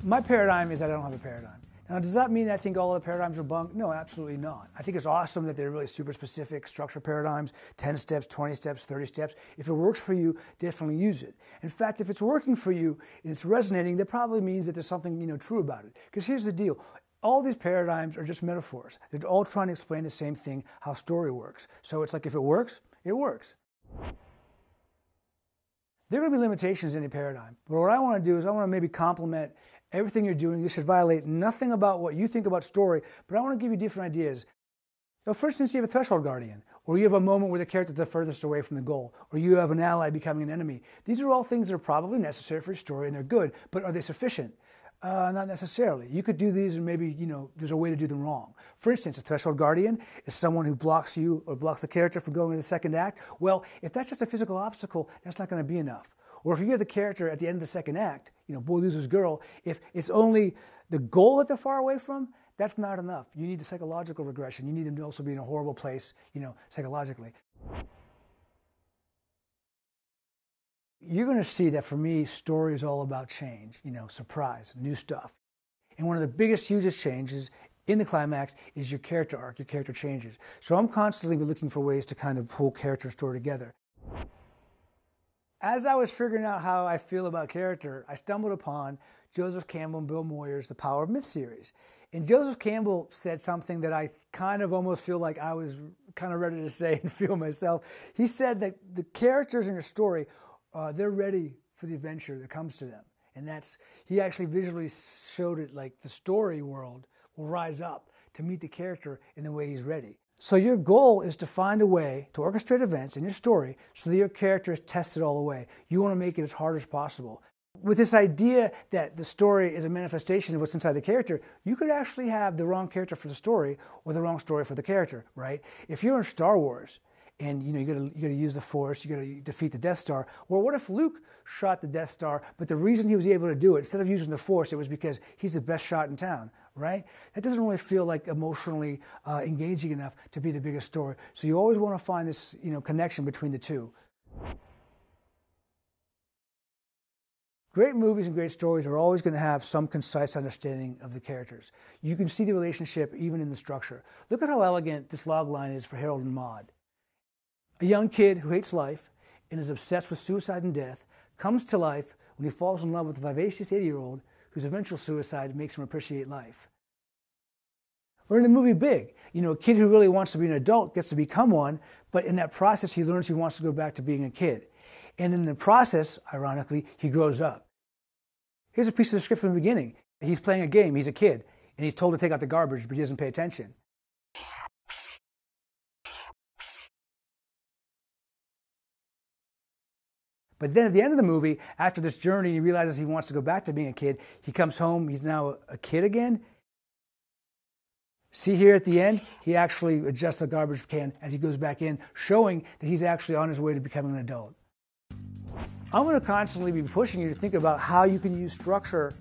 My paradigm is that I don't have a paradigm. Now, does that mean I think all the paradigms are bunk? No, absolutely not. I think it's awesome that they're really super specific structure paradigms, 10 steps, 20 steps, 30 steps. If it works for you, definitely use it. In fact, if it's working for you and it's resonating, that probably means that there's something, true about it. Because here's the deal. All these paradigms are just metaphors. They're all trying to explain the same thing, how story works. So it's like if it works, it works. There are going to be limitations in any paradigm. But what I want to do is I want to maybe complement everything you're doing. This should violate nothing about what you think about story, but I want to give you different ideas. So for instance, you have a threshold guardian, or you have a moment where the character is the furthest away from the goal, or you have an ally becoming an enemy. These are all things that are probably necessary for your story, and they're good, but are they sufficient? Not necessarily. You could do these and maybe, there's a way to do them wrong. For instance, a threshold guardian is someone who blocks you or blocks the character from going into the second act. Well, if that's just a physical obstacle, that's not going to be enough. Or if you have the character at the end of the second act, boy loses girl, if it's only the goal that they're far away from, that's not enough. You need the psychological regression. You need them to also be in a horrible place, psychologically. You're going to see that for me, story is all about change, surprise, new stuff. And one of the biggest, hugest changes in the climax is your character arc, your character changes. So I'm constantly looking for ways to kind of pull character and story together. As I was figuring out how I feel about character, I stumbled upon Joseph Campbell and Bill Moyer's The Power of Myth series. And Joseph Campbell said something that I kind of almost feel like I was kind of ready to say and feel myself. He said that the characters in your story, they're ready for the adventure that comes to them. And he actually visually showed it like the story world will rise up to meet the character in the way he's ready. So your goal is to find a way to orchestrate events in your story so that your character is tested all the way. You want to make it as hard as possible. With this idea that the story is a manifestation of what's inside the character, you could actually have the wrong character for the story or the wrong story for the character, right? If you're in Star Wars and you got to use the Force, you got to defeat the Death Star. Well, what if Luke shot the Death Star, but the reason he was able to do it, instead of using the Force, it was because he's the best shot in town, right? That doesn't really feel like emotionally engaging enough to be the biggest story. So you always want to find this, connection between the two. Great movies and great stories are always going to have some concise understanding of the characters. You can see the relationship even in the structure. Look at how elegant this log line is for Harold and Maude. A young kid who hates life and is obsessed with suicide and death comes to life when he falls in love with a vivacious 80-year-old whose eventual suicide makes him appreciate life. Or in the movie Big, a kid who really wants to be an adult gets to become one, but in that process he learns he wants to go back to being a kid. And in the process, ironically, he grows up. Here's a piece of the script from the beginning. He's playing a game, he's a kid, and he's told to take out the garbage, but he doesn't pay attention. But then at the end of the movie, after this journey, he realizes he wants to go back to being a kid. He comes home, he's now a kid again. See here at the end, he actually adjusts the garbage can as he goes back in, showing that he's actually on his way to becoming an adult. I'm going to constantly be pushing you to think about how you can use structure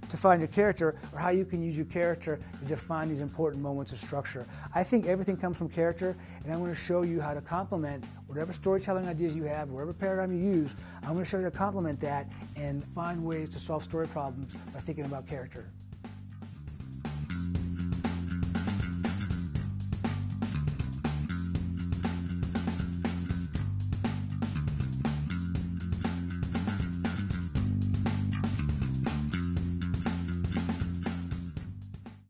to find your character, or how you can use your character to define these important moments of structure. I think everything comes from character, and I'm going to show you how to complement whatever storytelling ideas you have, whatever paradigm you use. I'm going to show you how to complement that and find ways to solve story problems by thinking about character.